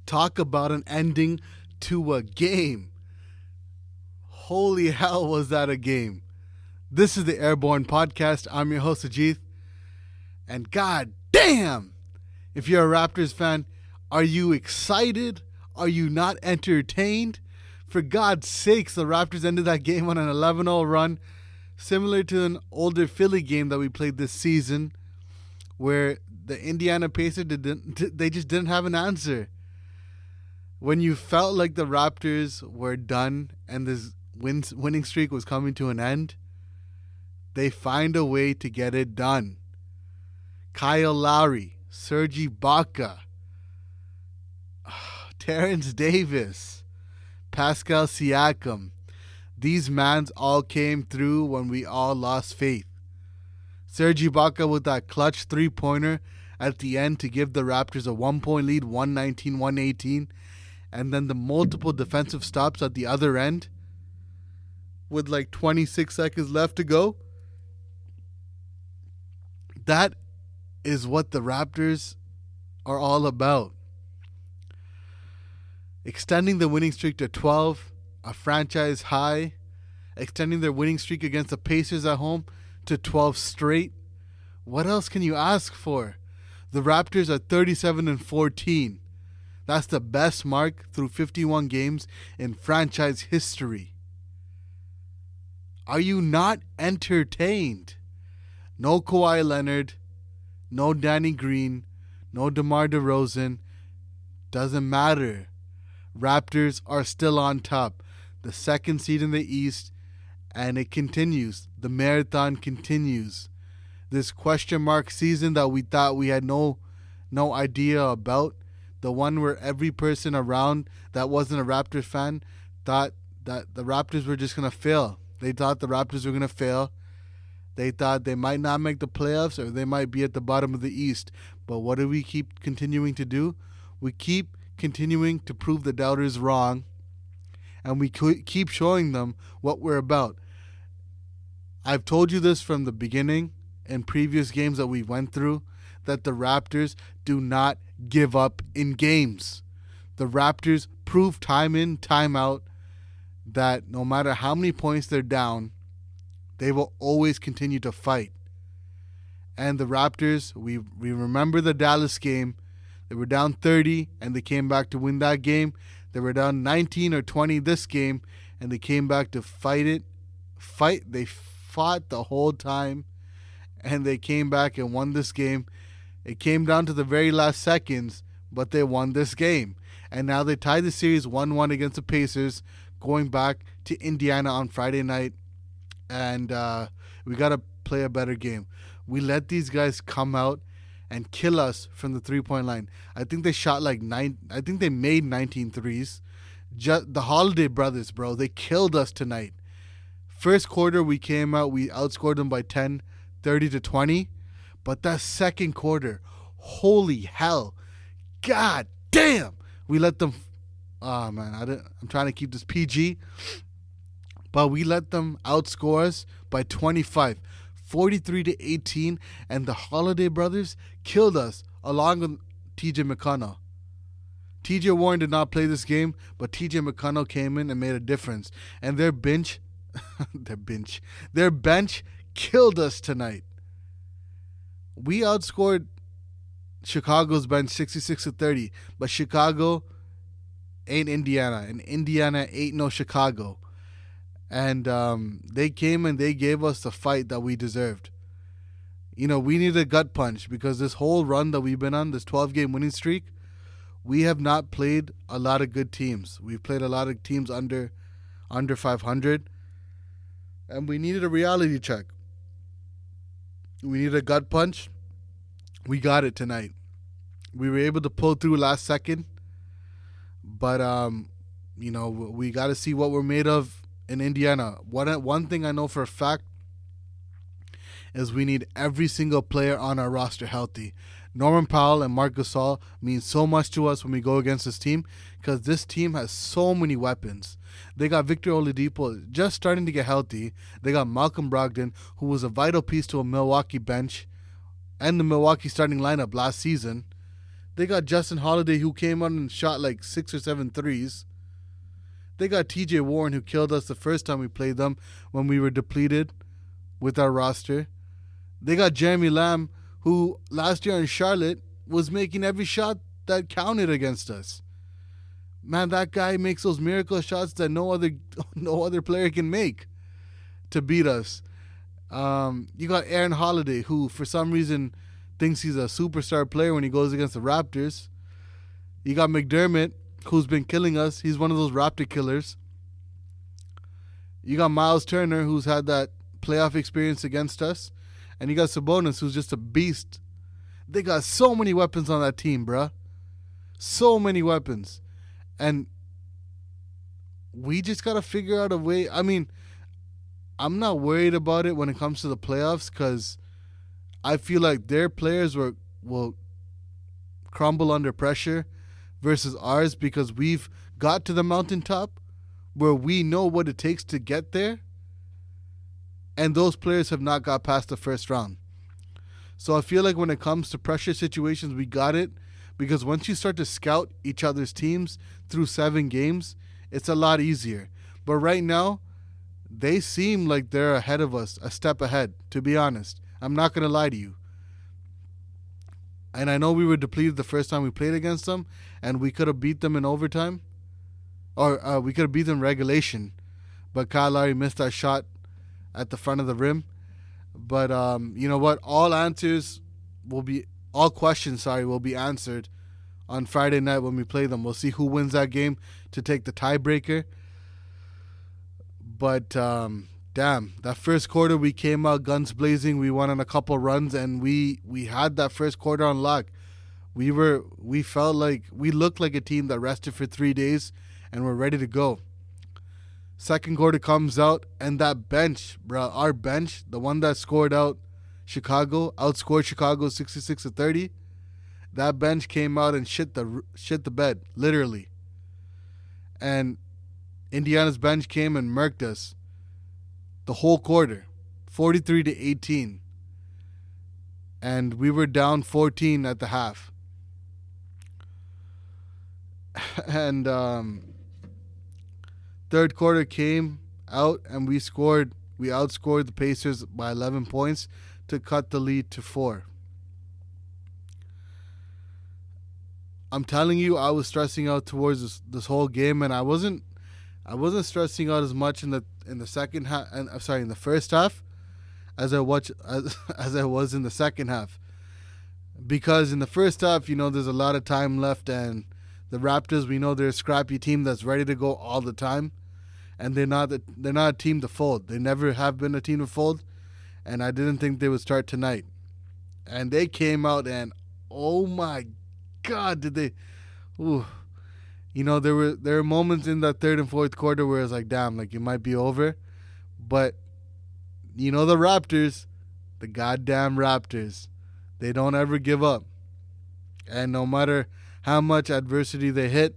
Talk about an ending to a game. Holy hell, was that a game? This is the Airborne Podcast. I'm your host, Ajith. And god damn, if you're a Raptors fan, are you excited? Are you not entertained? For God's sakes, the Raptors ended that game on an 11-0 run, similar to an older Philly game that we played this season, where the Indiana Pacers they just didn't have an answer. When you felt like the Raptors were done and this winning streak was coming to an end, they find a way to get it done. Kyle Lowry, Serge Ibaka, Terrence Davis, Pascal Siakam. These mans all came through when we all lost faith. Serge Ibaka with that clutch three-pointer at the end to give the Raptors a 1-point lead, 119-118. And then the multiple defensive stops at the other end with like 26 seconds left to go. That is what the Raptors are all about. Extending the winning streak to 12, a franchise high. Extending their winning streak against the Pacers at home to 12 straight. What else can you ask for? The Raptors are 37-14. That's the best mark through 51 games in franchise history. Are you not entertained? No Kawhi Leonard, no Danny Green, no DeMar DeRozan. Doesn't matter. Raptors are still on top. The second seed in the East, and it continues. The marathon continues. This question mark season that we thought we had no idea about, the one where every person around that wasn't a Raptors fan thought that the Raptors were just going to fail. They thought the Raptors were going to fail. They thought they might not make the playoffs or they might be at the bottom of the East. But what do we keep continuing to do? We keep continuing to prove the doubters wrong, and we keep showing them what we're about. I've told you this from the beginning in previous games that we went through, that the Raptors do not give up in games. The Raptors prove time in, time out that no matter how many points they're down, they will always continue to fight. And the Raptors, we remember the Dallas game. They were down 30 and they came back to win that game. They were down 19 or 20 this game and they came back to fight it. They fought the whole time and they came back and won this game. It came down to the very last seconds, but they won this game. And now they tied the series 1-1 against the Pacers, going back to Indiana on Friday night. And we got to play a better game. We let these guys come out and kill us from the three-point line. I think they shot like I think they made 19 threes. The Holiday brothers, bro, they killed us tonight. First quarter, we came out, we outscored them by 10, 30-20. But that second quarter, holy hell, god damn, we let them. Oh man, I'm trying to keep this PG, but we let them outscore us by 25, 43-18, and the Holiday brothers killed us along with T.J. McConnell. T.J. Warren did not play this game, but T.J. McConnell came in and made a difference, and their bench killed us tonight. We outscored Chicago's bench 66-30, but Chicago ain't Indiana, and Indiana ain't no Chicago. And they came and they gave us the fight that we deserved. You know, we need a gut punch because this whole run that we've been on, this 12-game winning streak, we have not played a lot of good teams. We've played a lot of teams under 500, and we needed a reality check. We need a gut punch. We got it tonight. We were able to pull through last second. But, we got to see what we're made of in Indiana. One thing I know for a fact is we need every single player on our roster healthy. Norman Powell and Marc Gasol mean so much to us when we go against this team because this team has so many weapons. They got Victor Oladipo just starting to get healthy. They got Malcolm Brogdon, who was a vital piece to a Milwaukee bench and the Milwaukee starting lineup last season. They got Justin Holiday, who came out and shot like 6 or 7 threes. They got TJ Warren, who killed us the first time we played them when we were depleted with our roster. They got Jeremy Lamb, who last year in Charlotte was making every shot that counted against us. Man, that guy makes those miracle shots that no other player can make to beat us. You got Aaron Holiday, who for some reason thinks he's a superstar player when he goes against the Raptors. You got McDermott, who's been killing us. He's one of those Raptor killers. You got Miles Turner, who's had that playoff experience against us. And you got Sabonis, who's just a beast. They got so many weapons on that team, bruh. So many weapons. And we just got to figure out a way. I mean, I'm not worried about it when it comes to the playoffs because I feel like their players will crumble under pressure versus ours because we've got to the mountaintop where we know what it takes to get there. And those players have not got past the first round. So I feel like when it comes to pressure situations, we got it. Because once you start to scout each other's teams through 7 games, it's a lot easier. But right now, they seem like they're ahead of us, a step ahead, to be honest. I'm not going to lie to you. And I know we were depleted the first time we played against them, and we could have beat them in overtime. Or we could have beat them in regulation. But Kyle Lowry missed that shot at the front of the rim. But you know what? All questions will be answered on Friday night when we play them. We'll see who wins that game to take the tiebreaker. But damn, that first quarter we came out guns blazing. We went on a couple runs and we had that first quarter on lock. We felt like we looked like a team that rested for 3 days and we're ready to go. Second quarter comes out and that bench, bro, our bench, the one that outscored Chicago 66-30. That bench came out and shit the bed, literally. And Indiana's bench came and murked us the whole quarter, 43-18. And we were down 14 at the half. And third quarter came out and we outscored the Pacers by 11 points to cut the lead to 4. I'm telling you, I was stressing out towards this whole game, and I wasn't stressing out as much in the second half. And I'm sorry, in the first half, as I was in the second half, because in the first half, there's a lot of time left, and the Raptors, we know they're a scrappy team that's ready to go all the time, and they're not a team to fold. They never have been a team to fold, and I didn't think they would start tonight, and they came out and oh my God, did they? Ooh. There were moments in that third and fourth quarter where it's like, damn, like it might be over. But, the Raptors, the goddamn Raptors, they don't ever give up. And no matter how much adversity they hit,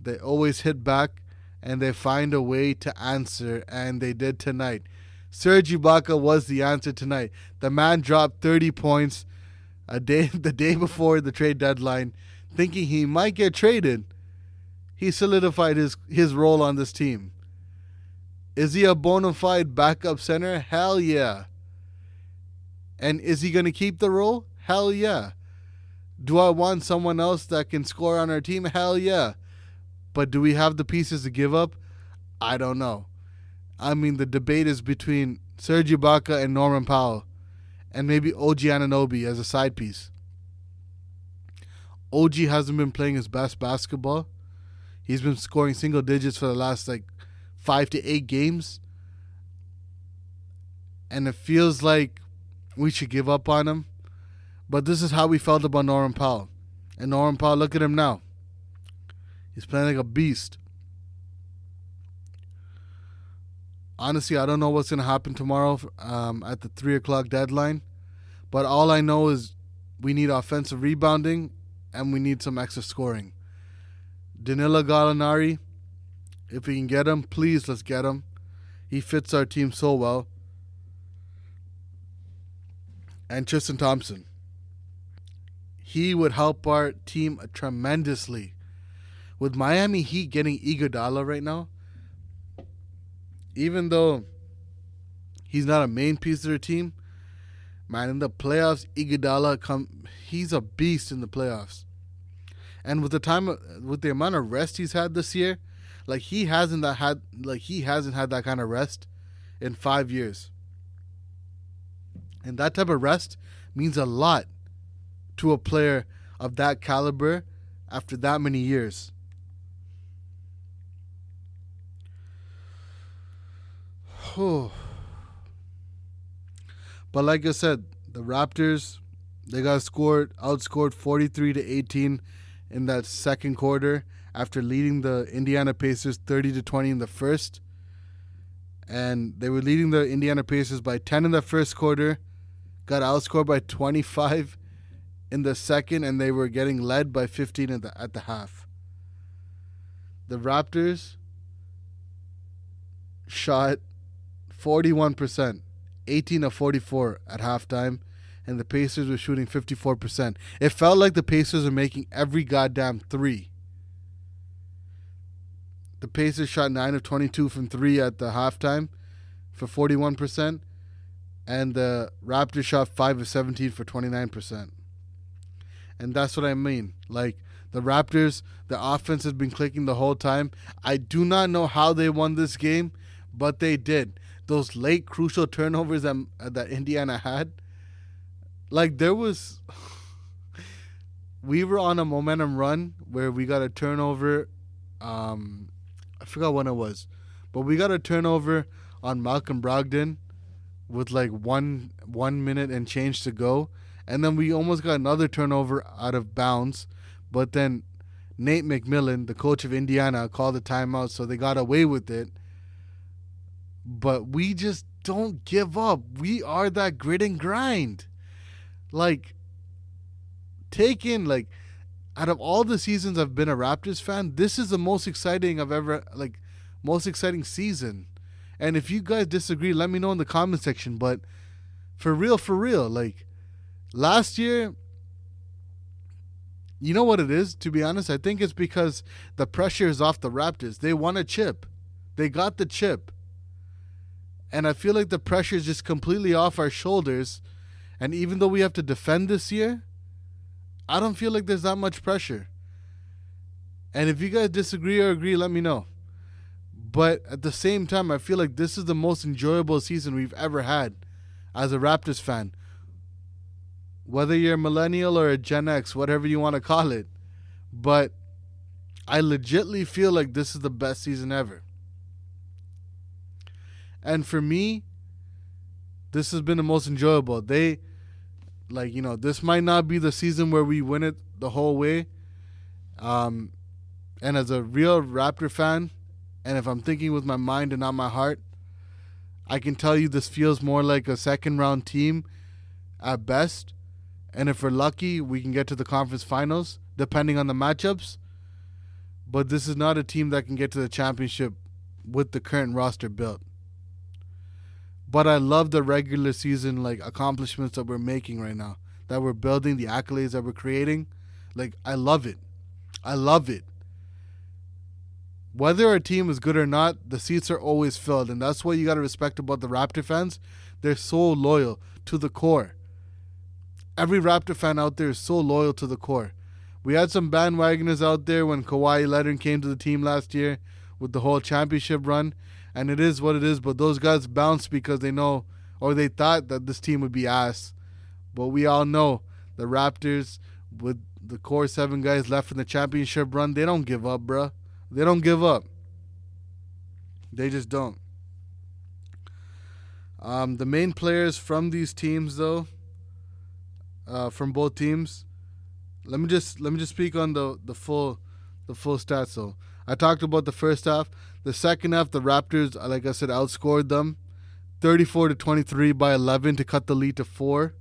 they always hit back and they find a way to answer. And they did tonight. Serge Ibaka was the answer tonight. The man dropped 30 points the day before the trade deadline, thinking he might get traded. He solidified his role on this team. Is he a bona fide backup center? Hell yeah. And is he going to keep the role? Hell yeah. Do I want someone else that can score on our team? Hell yeah. But do we have the pieces to give up? I don't know. I mean, the debate is between Serge Ibaka and Norman Powell. And maybe OG Anunoby as a side piece. OG hasn't been playing his best basketball. He's been scoring single digits for the last 5 to 8 games. And it feels like we should give up on him. But this is how we felt about Norman Powell. And Norman Powell, look at him now. He's playing like a beast. Honestly, I don't know what's going to happen tomorrow at the 3 o'clock deadline. But all I know is we need offensive rebounding and we need some extra scoring. Danilo Gallinari If we can get him, please let's get him. He fits our team so well. And Tristan Thompson. He would help our team tremendously. With Miami Heat getting Iguodala right now, even though he's not a main piece of their team, man, in the playoffs, he's a beast in the playoffs. And with the amount of rest he's had this year, he hasn't had that kind of rest in 5 years. And that type of rest means a lot to a player of that caliber after that many years. But like I said, the Raptors, they got outscored 43-18 in that second quarter after leading the Indiana Pacers 30-20 in the first. And they were leading the Indiana Pacers by 10 in the first quarter, got outscored by 25 in the second, and they were getting led by 15 at the half. The Raptors shot 41%, 18 of 44 at halftime, and the Pacers were shooting 54%. It felt like the Pacers were making every goddamn three. The Pacers shot 9 of 22 from 3 at the halftime for 41%, and the Raptors shot 5 of 17 for 29%. And that's what I mean. The Raptors, the offense has been clicking the whole time. I do not know how they won this game, but they did. Those late crucial turnovers that Indiana had, we were on a momentum run where we got a turnover. I forgot when it was, but we got a turnover on Malcolm Brogdon with 1 minute and change to go, and then we almost got another turnover out of bounds, but then Nate McMillan, the coach of Indiana, called a timeout, so they got away with it. But we just don't give up. We are that grit and grind. Out of all the seasons I've been a Raptors fan, this is the most exciting most exciting season. And if you guys disagree, let me know in the comment section. But for real, last year, you know what it is, to be honest? I think it's because the pressure is off the Raptors. They won a chip. They got the chip. And I feel like the pressure is just completely off our shoulders. And even though we have to defend this year, I don't feel like there's that much pressure. And if you guys disagree or agree, let me know. But at the same time, I feel like this is the most enjoyable season we've ever had as a Raptors fan. Whether you're a millennial or a Gen X, whatever you want to call it. But I legitimately feel like this is the best season ever. And for me, this has been the most enjoyable. This might not be the season where we win it the whole way. And as a real Raptor fan, and if I'm thinking with my mind and not my heart, I can tell you this feels more like a second round team at best. And if we're lucky, we can get to the conference finals, depending on the matchups. But this is not a team that can get to the championship with the current roster built. But I love the regular season accomplishments that we're making right now, that we're building, the accolades that we're creating. I love it. I love it. Whether our team is good or not, the seats are always filled, and that's what you got to respect about the Raptor fans. They're so loyal to the core. Every Raptor fan out there is so loyal to the core. We had some bandwagoners out there when Kawhi Leonard came to the team last year with the whole championship run. And it is what it is, but those guys bounced because they know, or they thought that this team would be ass. But we all know the Raptors, with the core 7 guys left in the championship run, they don't give up, bruh. They don't give up. They just don't. The main players from these teams, though, from both teams, let me just speak on the full stats. So I talked about the first half. The second half, the Raptors, like I said, outscored them 34-23 by 11 to cut the lead to 4.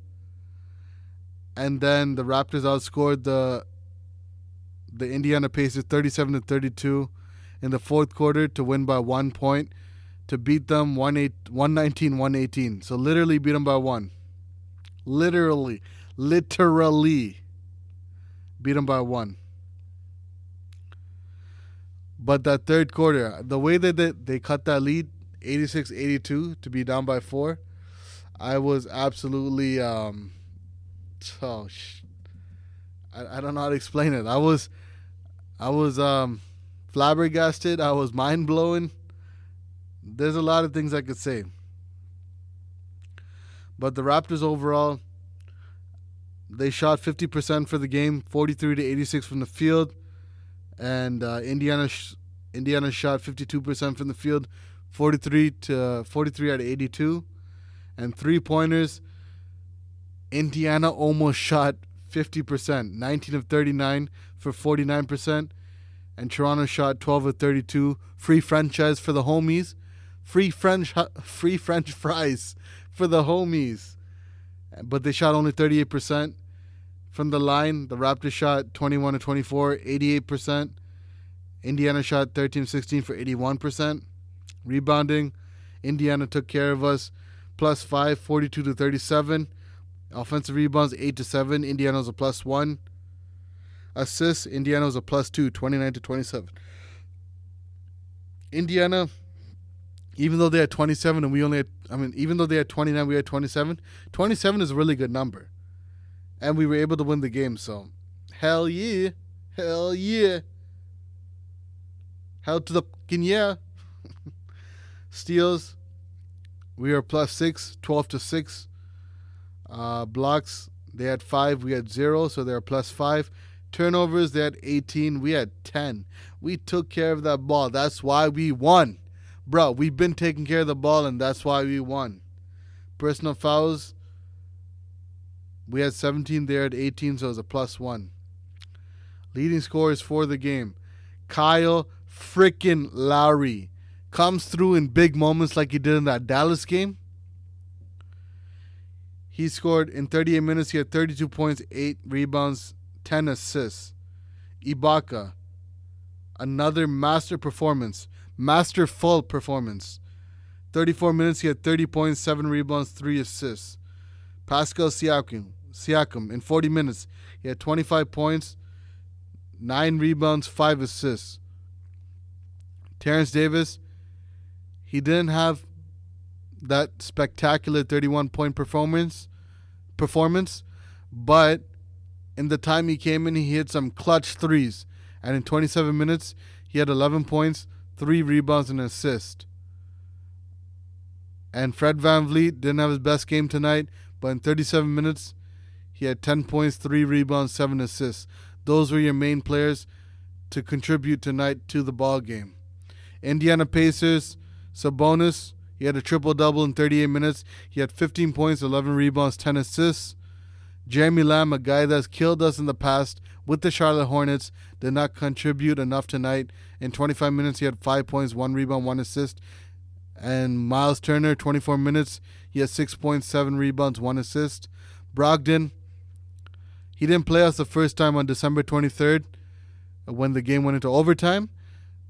And then the Raptors outscored the Indiana Pacers 37-32 in the fourth quarter to win by 1 point, to beat them 119-118. So literally beat them by 1. Literally beat them by 1. But that third quarter, the way that they cut that lead, 86-82, to be down by 4, I was absolutely I don't know how to explain it. I was flabbergasted. I was mind blowing. There's a lot of things I could say. But the Raptors overall, they shot 50% for the game, 43-86 from the field. And Indiana shot 52% from the field, 43 out of 82. And 3-pointers, Indiana almost shot 50%, 19 of 39 for 49%. And Toronto shot 12 of 32. Free franchise for the homies. Free French fries for the homies. But they shot only 38%. From the line, the Raptors shot 21 of 24, 88%. Indiana shot 13-16 for 81%. Rebounding, Indiana took care of us, +5, 42-37. Offensive rebounds, 8-7. Indiana was a +1. Assists, Indiana was a +2, 29-27. Indiana, even though they had 27 and we only had, even though they had 29, we had 27. 27 is a really good number. And we were able to win the game, so hell yeah. Hell yeah. Hell to the fucking yeah. Steals, we are +6, 12-6. Blocks, they had 5, we had 0, so they're +5. Turnovers, they had 18, we had 10. We took care of that ball. That's why we won. Bro, we've been taking care of the ball, and that's why we won. Personal fouls, we had 17, they had 18, so it was a +1. Leading scorers for the game, Kyle freaking Lowry comes through in big moments like he did in that Dallas game. He scored in 38 minutes. He had 32 points, 8 rebounds, 10 assists. Ibaka, another masterful performance. 34 minutes, he had 30 points, 7 rebounds, 3 assists. Pascal Siakam, in 40 minutes, he had 25 points, 9 rebounds, 5 assists. Terrence Davis, he didn't have that spectacular 31-point performance, but in the time he came in, he hit some clutch threes. And in 27 minutes, he had 11 points, 3 rebounds, and an assist. And Fred VanVleet didn't have his best game tonight, but in 37 minutes, he had 10 points, 3 rebounds, 7 assists. Those were your main players to contribute tonight to the ball game. Indiana Pacers, Sabonis, he had a triple-double in 38 minutes. He had 15 points, 11 rebounds, 10 assists. Jeremy Lamb, a guy that's killed us in the past with the Charlotte Hornets, did not contribute enough tonight. In 25 minutes, he had 5 points, 1 rebound, 1 assist. And Miles Turner, 24 minutes, he had 6 points, 7 rebounds, 1 assist. Brogdon, he didn't play us the first time on December 23rd when the game went into overtime.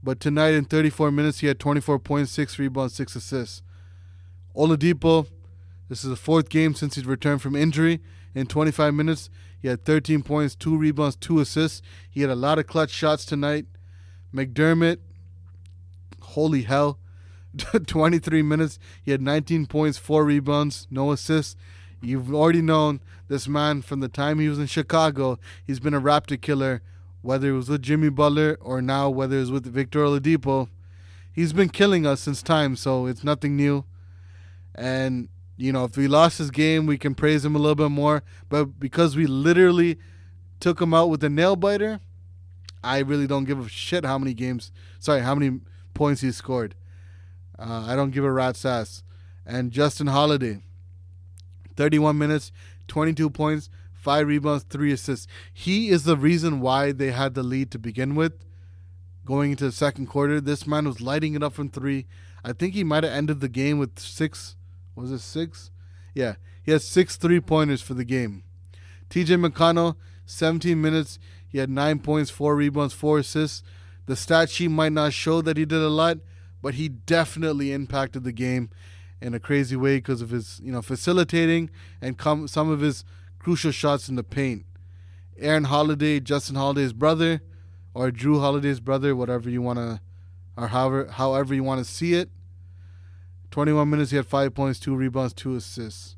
But tonight in 34 minutes, he had 24 points, 6 rebounds, 6 assists. Oladipo, this is the 4th game since he's returned from injury. In 25 minutes, he had 13 points, 2 rebounds, 2 assists. He had a lot of clutch shots tonight. McDermott, holy hell, 23 minutes. He had 19 points, 4 rebounds, no assists. You've already known this man from the time he was in Chicago. He's been a Raptor killer. Whether it was with Jimmy Butler or now whether it was with Victor Oladipo, he's been killing us since time, so it's nothing new. And, if we lost this game, we can praise him a little bit more. But because we literally took him out with a nail-biter, I really don't give a shit how many points he scored. I don't give a rat's ass. And Justin Holiday, 31 minutes, 22 points, 5 rebounds, 3 assists. He is the reason why they had the lead to begin with. Going into the second quarter, this man was lighting it up from 3. I think he might have ended the game with 6. Was it 6? Yeah, he had 6 3-pointers for the game. TJ McConnell, 17 minutes. He had 9 points, 4 rebounds, 4 assists. The stat sheet might not show that he did a lot, but he definitely impacted the game in a crazy way because of his, facilitating and some of his crucial shots in the paint. Aaron Holiday, Justin Holiday's brother, or Drew Holiday's brother, whatever you want to, or however you want to see it. 21 minutes, he had 5 points, 2 rebounds, 2 assists.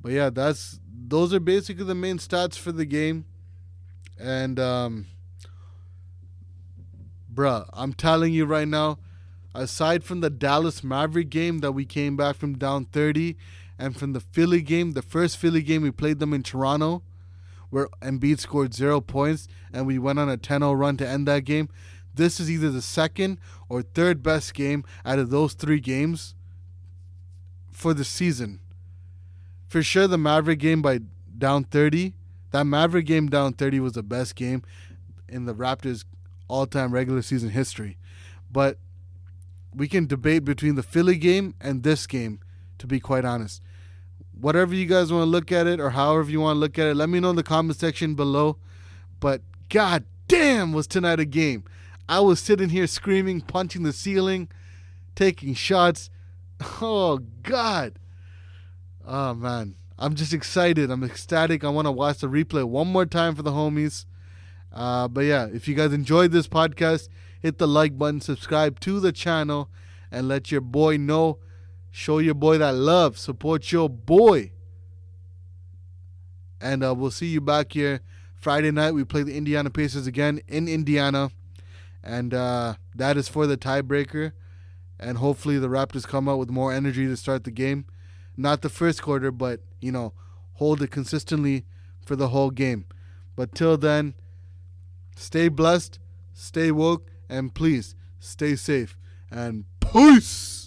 But yeah, those are basically the main stats for the game. And bruh, I'm telling you right now, aside from the Dallas Maverick game that we came back from down 30, and from the Philly game, the first Philly game we played them in Toronto, where Embiid scored 0 points and we went on a 10-0 run to end that game. This is either the second or third best game out of those 3 games for the season. For sure, the Maverick game by down 30, that Maverick game down 30 was the best game in the Raptors' all-time regular season history. But we can debate between the Philly game and this game, to be quite honest. Whatever you guys want to look at it, or however you want to look at it, let me know in the comment section below. But god damn, was tonight a game. I was sitting here screaming, punching the ceiling, taking shots. Oh god. Oh man, I'm just excited. I'm ecstatic. I want to watch the replay one more time for the homies. But yeah, if you guys enjoyed this podcast, hit the like button, subscribe to the channel, and let your boy know. Show your boy that love. Support your boy. And we'll see you back here Friday night. We play the Indiana Pacers again in Indiana. And that is for the tiebreaker. And hopefully the Raptors come out with more energy to start the game. Not the first quarter, but, hold it consistently for the whole game. But till then, stay blessed, stay woke, and please stay safe. And peace!